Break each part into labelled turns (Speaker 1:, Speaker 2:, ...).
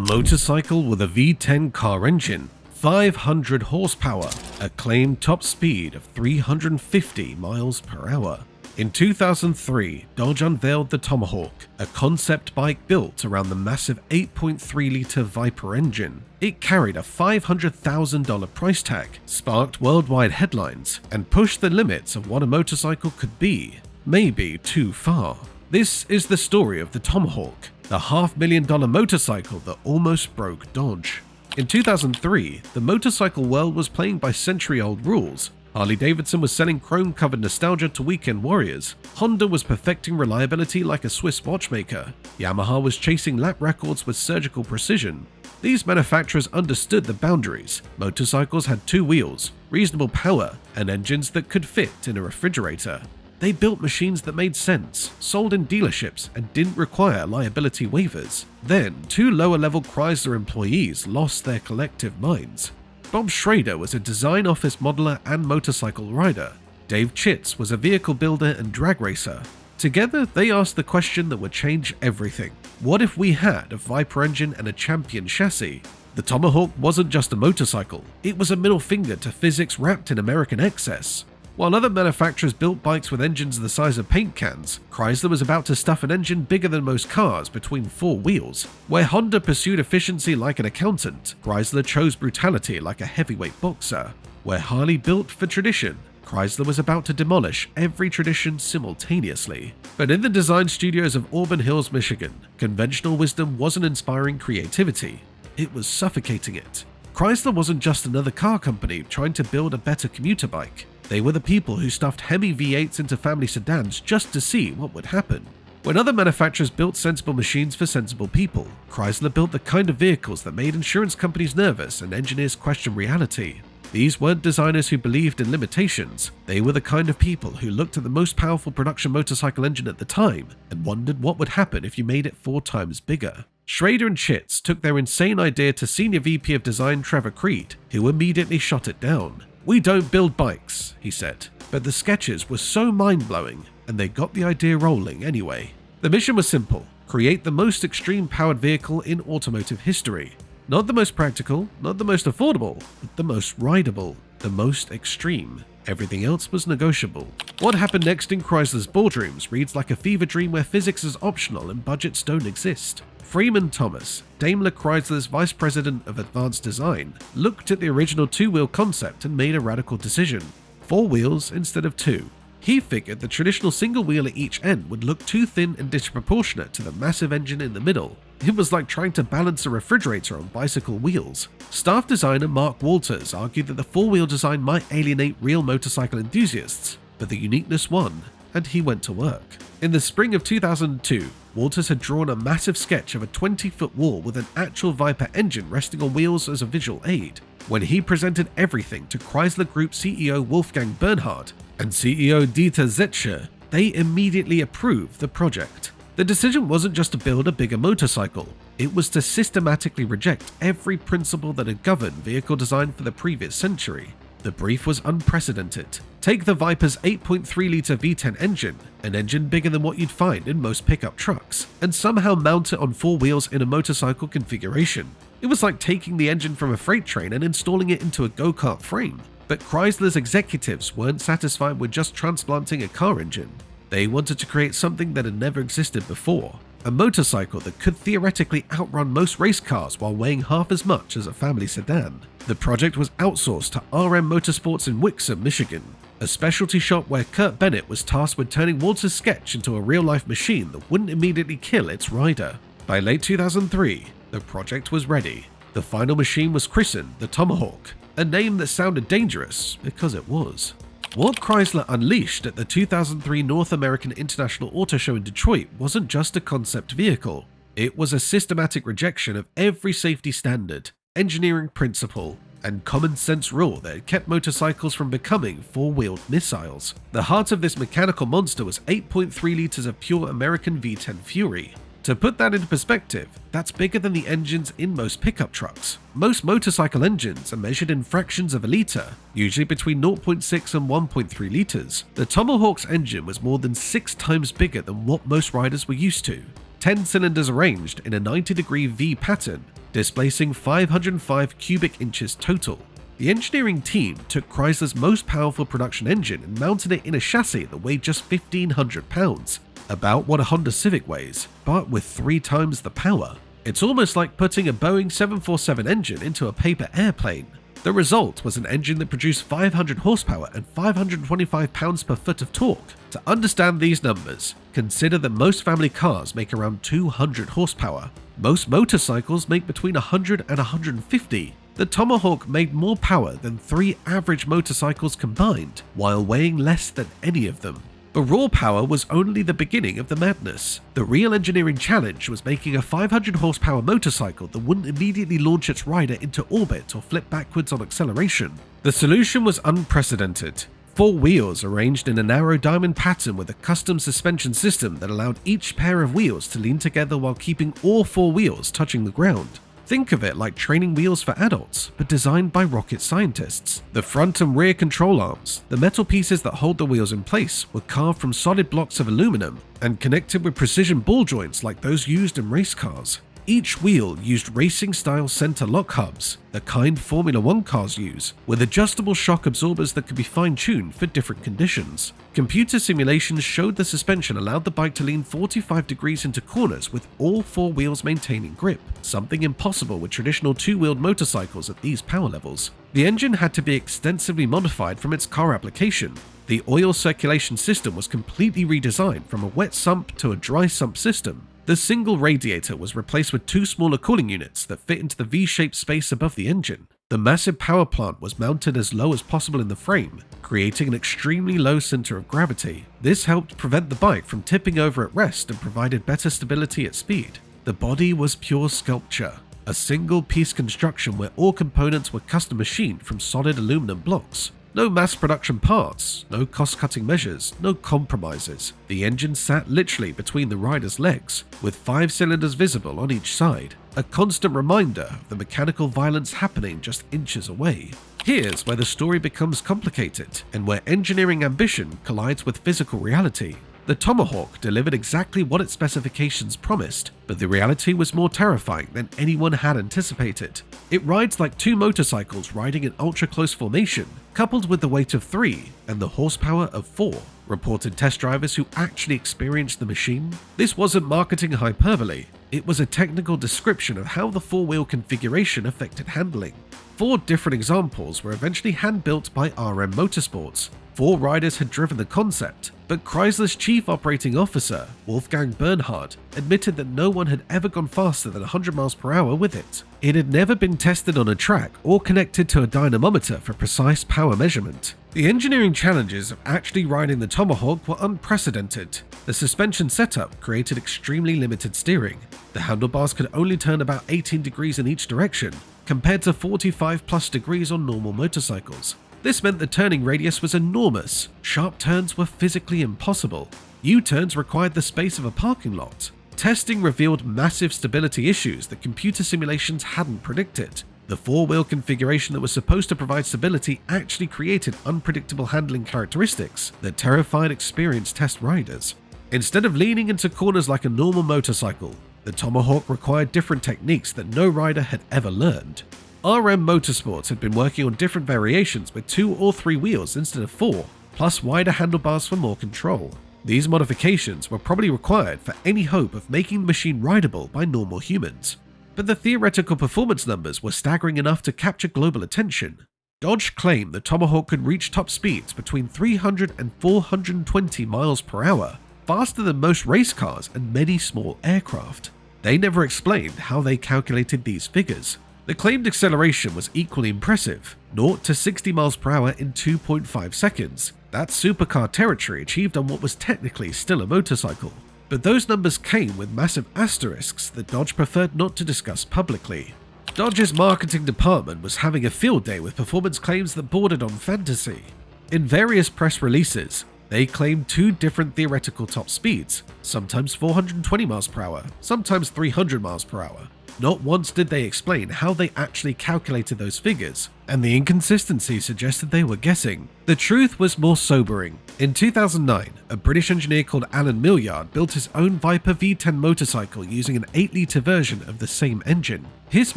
Speaker 1: motorcycle with a V10 car engine, 500 horsepower, a claimed top speed of 350 miles per hour. In 2003, Dodge unveiled the Tomahawk, a concept bike built around the massive 8.3-liter Viper engine. It carried a $500,000 price tag, sparked worldwide headlines, and pushed the limits of what a motorcycle could be, maybe too far. This is the story of the Tomahawk, the $500,000 motorcycle that almost broke Dodge. In 2003, the motorcycle world was playing by century-old rules. Harley-Davidson was selling chrome-covered nostalgia to weekend warriors. Honda was perfecting reliability like a Swiss watchmaker. Yamaha was chasing lap records with surgical precision. These manufacturers understood the boundaries. Motorcycles had two wheels, reasonable power, and engines that could fit in a refrigerator. They built machines that made sense, sold in dealerships, and didn't require liability waivers. Then, two lower-level Chrysler employees lost their collective minds. Bob Schrader was a design office modeler and motorcycle rider. Dave Chitz was a vehicle builder and drag racer. Together, they asked the question that would change everything. What if we had a Viper engine and a Champion chassis? The Tomahawk wasn't just a motorcycle, it was a middle finger to physics wrapped in American excess. While other manufacturers built bikes with engines the size of paint cans, Chrysler was about to stuff an engine bigger than most cars between four wheels. Where Honda pursued efficiency like an accountant, Chrysler chose brutality like a heavyweight boxer. Where Harley built for tradition, Chrysler was about to demolish every tradition simultaneously. But in the design studios of Auburn Hills, Michigan, conventional wisdom wasn't inspiring creativity, it was suffocating it. Chrysler wasn't just another car company trying to build a better commuter bike. They were the people who stuffed Hemi V8s into family sedans just to see what would happen. When other manufacturers built sensible machines for sensible people, Chrysler built the kind of vehicles that made insurance companies nervous and engineers question reality. These weren't designers who believed in limitations, they were the kind of people who looked at the most powerful production motorcycle engine at the time and wondered what would happen if you made it 4 times bigger. Schrader and Chitz took their insane idea to Senior VP of Design Trevor Creed, who immediately shot it down. "We don't build bikes," he said, but the sketches were so mind-blowing, and they got the idea rolling anyway. The mission was simple: create the most extreme-powered vehicle in automotive history. Not the most practical, not the most affordable, but the most rideable, the most extreme. Everything else was negotiable. What happened next in Chrysler's boardrooms reads like a fever dream where physics is optional and budgets don't exist. Freeman Thomas, Daimler Chrysler's vice president of advanced design, looked at the original two-wheel concept and made a radical decision: 4 wheels instead of 2. He figured the traditional single wheel at each end would look too thin and disproportionate to the massive engine in the middle. It was like trying to balance a refrigerator on bicycle wheels. Staff designer Mark Walters argued that the 4-wheel design might alienate real motorcycle enthusiasts, but the uniqueness won, and he went to work. In the spring of 2002, Walters had drawn a massive sketch of a 20-foot wall with an actual Viper engine resting on wheels as a visual aid. When he presented everything to Chrysler Group CEO Wolfgang Bernhard and CEO Dieter Zetsche, they immediately approved the project. The decision wasn't just to build a bigger motorcycle, it was to systematically reject every principle that had governed vehicle design for the previous century. The brief was unprecedented. Take the Viper's 8.3-liter V10 engine, an engine bigger than what you'd find in most pickup trucks, and somehow mount it on 4 wheels in a motorcycle configuration. It was like taking the engine from a freight train and installing it into a go-kart frame. But Chrysler's executives weren't satisfied with just transplanting a car engine. They wanted to create something that had never existed before. A motorcycle that could theoretically outrun most race cars while weighing half as much as a family sedan. The project was outsourced to RM Motorsports in Wixom, Michigan, a specialty shop where Kurt Bennett was tasked with turning Walter's sketch into a real-life machine that wouldn't immediately kill its rider. By late 2003, the project was ready. The final machine was christened the Tomahawk, a name that sounded dangerous because it was. What Chrysler unleashed at the 2003 North American International Auto Show in Detroit wasn't just a concept vehicle. It was a systematic rejection of every safety standard, engineering principle, and common sense rule that had kept motorcycles from becoming 4-wheeled missiles. The heart of this mechanical monster was 8.3 liters of pure American V10 Fury. To put that into perspective, that's bigger than the engines in most pickup trucks. Most motorcycle engines are measured in fractions of a liter, usually between 0.6 and 1.3 liters. The Tomahawk's engine was more than 6 times bigger than what most riders were used to. 10 cylinders arranged in a 90-degree V pattern, displacing 505 cubic inches total. The engineering team took Chrysler's most powerful production engine and mounted it in a chassis that weighed just 1,500 pounds, about what a Honda Civic weighs, but with 3 times the power. It's almost like putting a Boeing 747 engine into a paper airplane. The result was an engine that produced 500 horsepower and 525 pounds per foot of torque. To understand these numbers, consider that most family cars make around 200 horsepower. Most motorcycles make between 100 and 150. The Tomahawk made more power than 3 average motorcycles combined, while weighing less than any of them. But raw power was only the beginning of the madness. The real engineering challenge was making a 500 horsepower motorcycle that wouldn't immediately launch its rider into orbit or flip backwards on acceleration. The solution was unprecedented. 4 wheels arranged in a narrow diamond pattern with a custom suspension system that allowed each pair of wheels to lean together while keeping all 4 wheels touching the ground. Think of it like training wheels for adults, but designed by rocket scientists. The front and rear control arms, the metal pieces that hold the wheels in place, were carved from solid blocks of aluminum and connected with precision ball joints like those used in race cars. Each wheel used racing-style center lock hubs, the kind Formula 1 cars use, with adjustable shock absorbers that could be fine-tuned for different conditions. Computer simulations showed the suspension allowed the bike to lean 45 degrees into corners with all 4 wheels maintaining grip, something impossible with traditional 2-wheeled motorcycles at these power levels. The engine had to be extensively modified from its car application. The oil circulation system was completely redesigned from a wet sump to a dry sump system. The single radiator was replaced with 2 smaller cooling units that fit into the V-shaped space above the engine. The massive power plant was mounted as low as possible in the frame, creating an extremely low center of gravity. This helped prevent the bike from tipping over at rest and provided better stability at speed. The body was pure sculpture, a single-piece construction where all components were custom machined from solid aluminum blocks. No mass production parts, no cost-cutting measures, no compromises. The engine sat literally between the rider's legs, with 5 cylinders visible on each side, a constant reminder of the mechanical violence happening just inches away. Here's where the story becomes complicated, and where engineering ambition collides with physical reality. The Tomahawk delivered exactly what its specifications promised, but the reality was more terrifying than anyone had anticipated. It rides like 2 motorcycles riding in ultra-close formation, coupled with the weight of 3 and the horsepower of 4, reported test drivers who actually experienced the machine. This wasn't marketing hyperbole, it was a technical description of how the 4-wheel configuration affected handling. 4 different examples were eventually hand-built by RM Motorsports. 4 riders had driven the concept, but Chrysler's chief operating officer, Wolfgang Bernhard, admitted that no one had ever gone faster than 100 miles per hour with it. It had never been tested on a track or connected to a dynamometer for precise power measurement. The engineering challenges of actually riding the Tomahawk were unprecedented. The suspension setup created extremely limited steering. The handlebars could only turn about 18 degrees in each direction, compared to 45+ degrees on normal motorcycles. This meant the turning radius was enormous. Sharp turns were physically impossible. U-turns required the space of a parking lot. Testing revealed massive stability issues that computer simulations hadn't predicted. The 4-wheel configuration that was supposed to provide stability actually created unpredictable handling characteristics that terrified experienced test riders. Instead of leaning into corners like a normal motorcycle, the Tomahawk required different techniques that no rider had ever learned. RM Motorsports had been working on different variations with 2 or 3 wheels instead of 4, plus wider handlebars for more control. These modifications were probably required for any hope of making the machine rideable by normal humans. But the theoretical performance numbers were staggering enough to capture global attention. Dodge claimed the Tomahawk could reach top speeds between 300 and 420 miles per hour, faster than most race cars and many small aircraft. They never explained how they calculated these figures. The claimed acceleration was equally impressive, 0 to 60 miles per hour in 2.5 seconds. That's supercar territory achieved on what was technically still a motorcycle. But those numbers came with massive asterisks that Dodge preferred not to discuss publicly. Dodge's marketing department was having a field day with performance claims that bordered on fantasy. In various press releases, they claimed 2 different theoretical top speeds, sometimes 420 miles per hour, sometimes 300 miles per hour. Not once did they explain how they actually calculated those figures, and the inconsistency suggested they were guessing. The truth was more sobering. In 2009, a British engineer called Alan Millyard built his own Viper V10 motorcycle using an 8-litre version of the same engine. His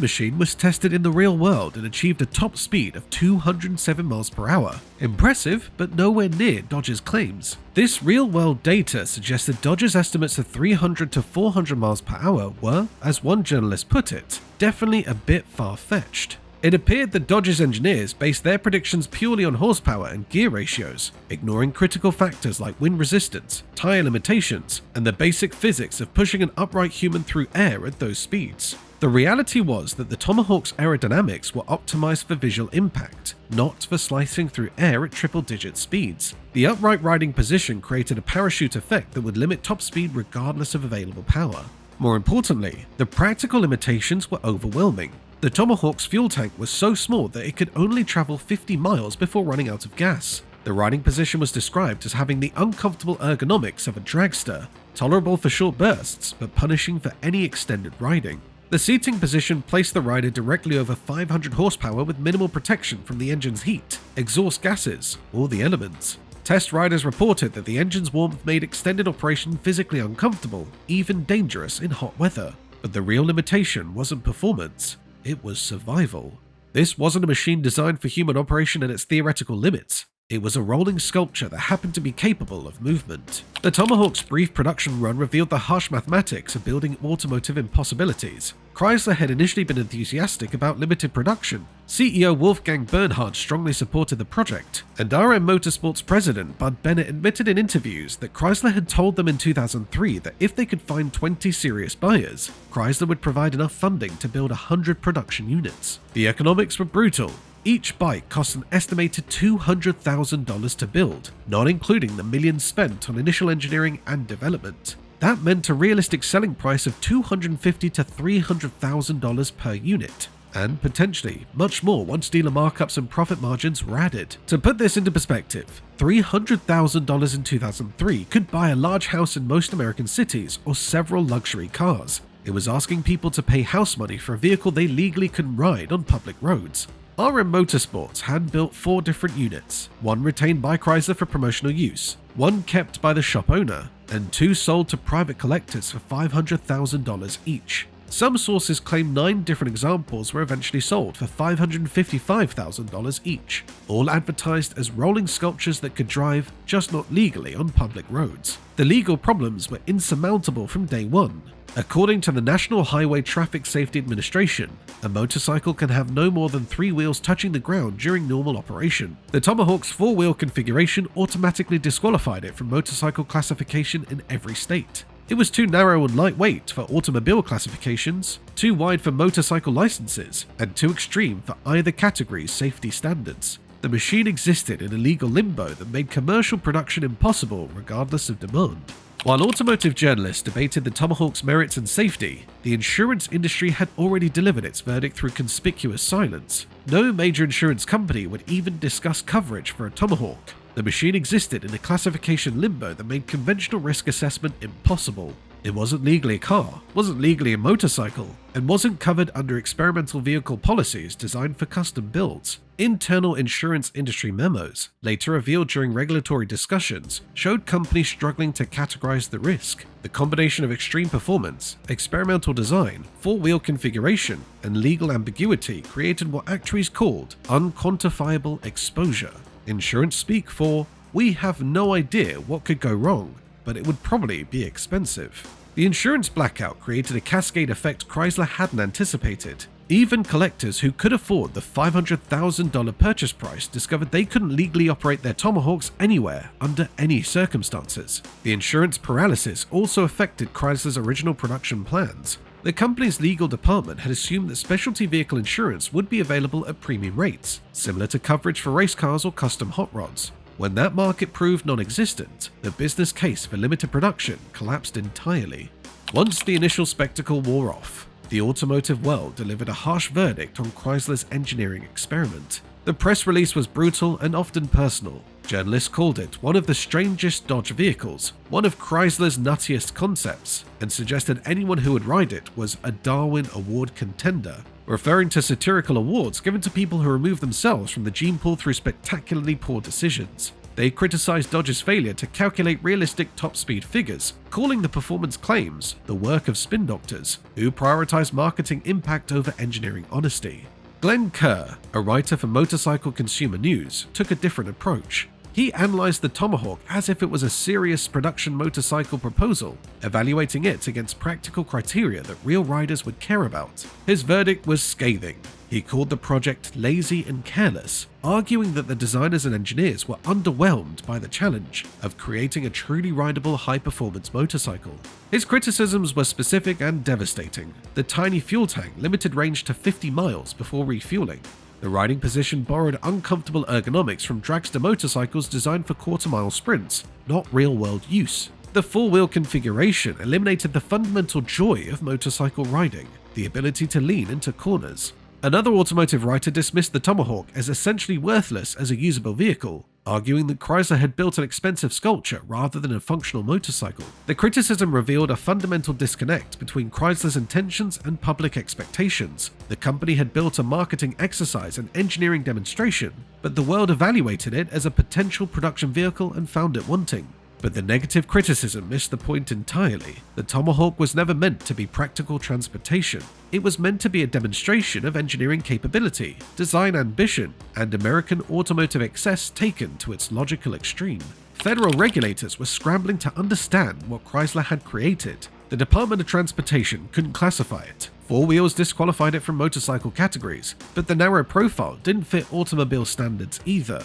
Speaker 1: machine was tested in the real world and achieved a top speed of 207 miles per hour. Impressive, but nowhere near Dodge's claims. This real-world data suggested Dodge's estimates of 300 to 400 miles per hour were, as one journalist put it, definitely a bit far-fetched. It appeared that Dodge's engineers based their predictions purely on horsepower and gear ratios, ignoring critical factors like wind resistance, tire limitations, and the basic physics of pushing an upright human through air at those speeds. The reality was that the Tomahawk's aerodynamics were optimized for visual impact, not for slicing through air at triple-digit speeds. The upright riding position created a parachute effect that would limit top speed regardless of available power. More importantly, the practical limitations were overwhelming. The Tomahawk's fuel tank was so small that it could only travel 50 miles before running out of gas. The riding position was described as having the uncomfortable ergonomics of a dragster, tolerable for short bursts but punishing for any extended riding. The seating position placed the rider directly over 500 horsepower with minimal protection from the engine's heat, exhaust gases, or the elements. Test riders reported that the engine's warmth made extended operation physically uncomfortable, even dangerous in hot weather. But the real limitation wasn't performance. It was survival. This wasn't a machine designed for human operation at its theoretical limits. It was a rolling sculpture that happened to be capable of movement. The Tomahawk's brief production run revealed the harsh mathematics of building automotive impossibilities. Chrysler had initially been enthusiastic about limited production. CEO Wolfgang Bernhard strongly supported the project, and RM Motorsports president Bud Bennett admitted in interviews that Chrysler had told them in 2003 that if they could find 20 serious buyers, Chrysler would provide enough funding to build 100 production units. The economics were brutal. Each bike cost an estimated $200,000 to build, not including the millions spent on initial engineering and development. That meant a realistic selling price of $250,000 to $300,000 per unit, and potentially much more once dealer markups and profit margins were added. To put this into perspective, $300,000 in 2003 could buy a large house in most American cities or several luxury cars. It was asking people to pay house money for a vehicle they legally couldn't ride on public roads. RM Motorsports had built 4 different units, one retained by Chrysler for promotional use, one kept by the shop owner, and 2 sold to private collectors for $500,000 each. Some sources claim 9 different examples were eventually sold for $555,000 each, all advertised as rolling sculptures that could drive, just not legally on public roads. The legal problems were insurmountable from day one. According to the National Highway Traffic Safety Administration, a motorcycle can have no more than 3 wheels touching the ground during normal operation. The Tomahawk's 4-wheel configuration automatically disqualified it from motorcycle classification in every state. It was too narrow and lightweight for automobile classifications, too wide for motorcycle licenses, and too extreme for either category's safety standards. The machine existed in a legal limbo that made commercial production impossible regardless of demand. While automotive journalists debated the Tomahawk's merits and safety, the insurance industry had already delivered its verdict through conspicuous silence. No major insurance company would even discuss coverage for a Tomahawk. The machine existed in a classification limbo that made conventional risk assessment impossible. It wasn't legally a car, wasn't legally a motorcycle, and wasn't covered under experimental vehicle policies designed for custom builds. Internal insurance industry memos, later revealed during regulatory discussions, showed companies struggling to categorize the risk. The combination of extreme performance, experimental design, 4-wheel configuration, and legal ambiguity created what actuaries called unquantifiable exposure. Insurance speak for, "We have no idea what could go wrong, but it would probably be expensive." The insurance blackout created a cascade effect Chrysler hadn't anticipated. Even collectors who could afford the $500,000 purchase price discovered they couldn't legally operate their Tomahawks anywhere under any circumstances. The insurance paralysis also affected Chrysler's original production plans. The company's legal department had assumed that specialty vehicle insurance would be available at premium rates, similar to coverage for race cars or custom hot rods. When that market proved non-existent, the business case for limited production collapsed entirely. Once the initial spectacle wore off, the automotive world delivered a harsh verdict on Chrysler's engineering experiment. The press release was brutal and often personal. Journalists called it one of the strangest Dodge vehicles, one of Chrysler's nuttiest concepts, and suggested anyone who would ride it was a Darwin Award contender, referring to satirical awards given to people who remove themselves from the gene pool through spectacularly poor decisions. They criticized Dodge's failure to calculate realistic top speed figures, calling the performance claims the work of spin doctors, who prioritize marketing impact over engineering honesty. Glenn Kerr, a writer for Motorcycle Consumer News, took a different approach. He analyzed the Tomahawk as if it was a serious production motorcycle proposal, evaluating it against practical criteria that real riders would care about. His verdict was scathing. He called the project lazy and careless, arguing that the designers and engineers were underwhelmed by the challenge of creating a truly rideable high-performance motorcycle. His criticisms were specific and devastating. The tiny fuel tank limited range to 50 miles before refueling. The riding position borrowed uncomfortable ergonomics from dragster motorcycles designed for quarter-mile sprints, not real-world use. The four-wheel configuration eliminated the fundamental joy of motorcycle riding, the ability to lean into corners. Another automotive writer dismissed the Tomahawk as essentially worthless as a usable vehicle, arguing that Chrysler had built an expensive sculpture rather than a functional motorcycle. The criticism revealed a fundamental disconnect between Chrysler's intentions and public expectations. The company had built a marketing exercise and engineering demonstration, but the world evaluated it as a potential production vehicle and found it wanting. But the negative criticism missed the point entirely. The Tomahawk was never meant to be practical transportation. It was meant to be a demonstration of engineering capability, design ambition, and American automotive excess taken to its logical extreme. Federal regulators were scrambling to understand what Chrysler had created. The Department of Transportation couldn't classify it. Four Wheels disqualified it from motorcycle categories, but the narrow profile didn't fit automobile standards either.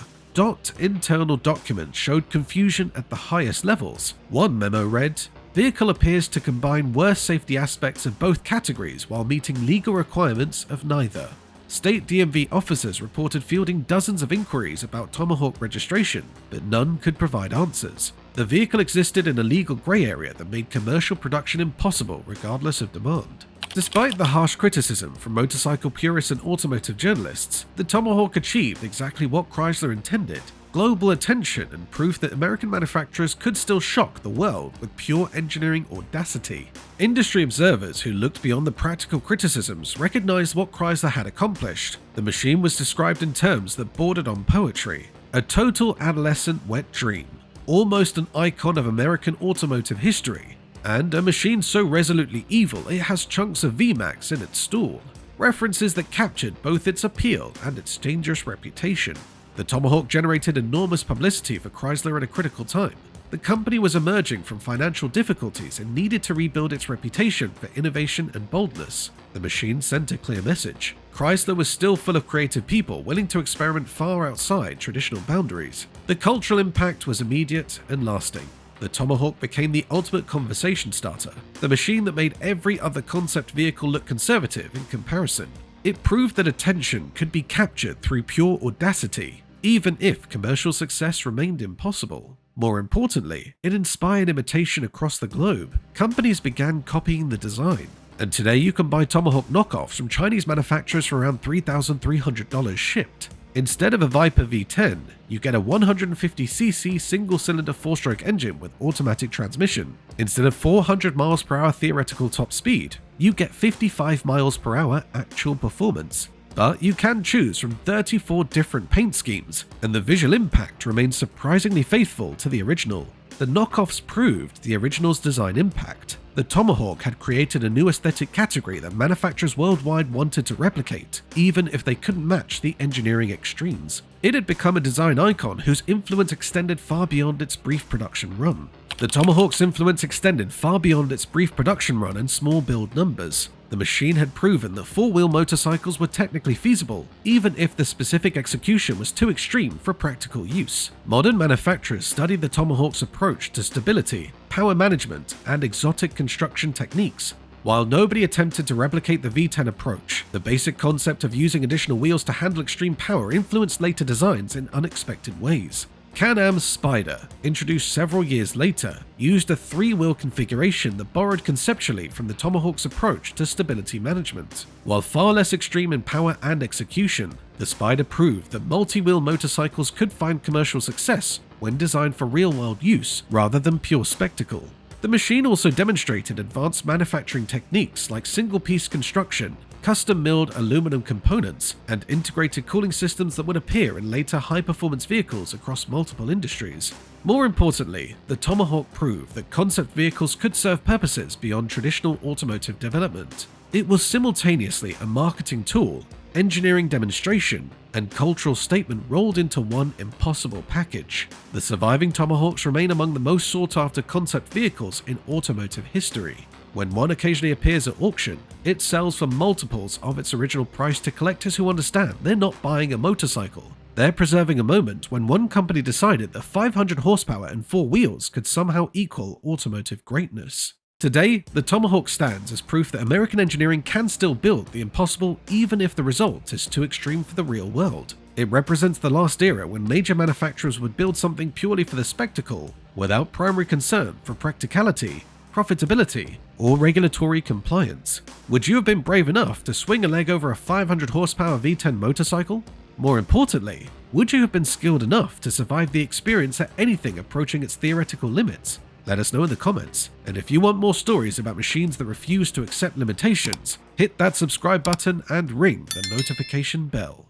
Speaker 1: Internal documents showed confusion at the highest levels. One memo read, "Vehicle appears to combine worse safety aspects of both categories while meeting legal requirements of neither." State DMV officers reported fielding dozens of inquiries about Tomahawk registration, but none could provide answers. The vehicle existed in a legal grey area that made commercial production impossible regardless of demand. Despite the harsh criticism from motorcycle purists and automotive journalists, the Tomahawk achieved exactly what Chrysler intended: global attention and proof that American manufacturers could still shock the world with pure engineering audacity. Industry observers who looked beyond the practical criticisms recognized what Chrysler had accomplished. The machine was described in terms that bordered on poetry: a total adolescent wet dream, almost an icon of American automotive history, and a machine so resolutely evil it has chunks of VMAX in its stall, references that captured both its appeal and its dangerous reputation. The Tomahawk generated enormous publicity for Chrysler at a critical time. The company was emerging from financial difficulties and needed to rebuild its reputation for innovation and boldness. The machine sent a clear message. Chrysler was still full of creative people willing to experiment far outside traditional boundaries. The cultural impact was immediate and lasting. The Tomahawk became the ultimate conversation starter, the machine that made every other concept vehicle look conservative in comparison. It proved that attention could be captured through pure audacity, even if commercial success remained impossible. More importantly, it inspired imitation across the globe. Companies began copying the design, and today you can buy Tomahawk knockoffs from Chinese manufacturers for around $3,300 shipped. Instead of a Viper V10, you get a 150cc single-cylinder 4-stroke engine with automatic transmission. Instead of 400 miles per hour theoretical top speed, you get 55 miles per hour actual performance. But you can choose from 34 different paint schemes, and the visual impact remains surprisingly faithful to the original. The knockoffs proved the original's design impact. The Tomahawk had created a new aesthetic category that manufacturers worldwide wanted to replicate, even if they couldn't match the engineering extremes. It had become a design icon whose influence extended far beyond its brief production run. The Tomahawk's influence extended far beyond its brief production run and small build numbers. The machine had proven that four-wheel motorcycles were technically feasible, even if the specific execution was too extreme for practical use. Modern manufacturers studied the Tomahawk's approach to stability, power management, and exotic construction techniques. While nobody attempted to replicate the V10 approach, the basic concept of using additional wheels to handle extreme power influenced later designs in unexpected ways. Can-Am's Spider, introduced several years later, used a three-wheel configuration that borrowed conceptually from the Tomahawk's approach to stability management. While far less extreme in power and execution, the Spider proved that multi-wheel motorcycles could find commercial success when designed for real-world use rather than pure spectacle. The machine also demonstrated advanced manufacturing techniques like single-piece construction, custom-milled aluminum components, and integrated cooling systems that would appear in later high-performance vehicles across multiple industries. More importantly, the Tomahawk proved that concept vehicles could serve purposes beyond traditional automotive development. It was simultaneously a marketing tool, engineering demonstration, and cultural statement rolled into one impossible package. The surviving Tomahawks remain among the most sought-after concept vehicles in automotive history. When one occasionally appears at auction, it sells for multiples of its original price to collectors who understand they're not buying a motorcycle. They're preserving a moment when one company decided that 500 horsepower and 4 wheels could somehow equal automotive greatness. Today, the Tomahawk stands as proof that American engineering can still build the impossible even if the result is too extreme for the real world. It represents the last era when major manufacturers would build something purely for the spectacle, without primary concern for practicality, profitability, or regulatory compliance. Would you have been brave enough to swing a leg over a 500 horsepower V10 motorcycle? More importantly, would you have been skilled enough to survive the experience at anything approaching its theoretical limits? Let us know in the comments, and if you want more stories about machines that refuse to accept limitations, hit that subscribe button and ring the notification bell.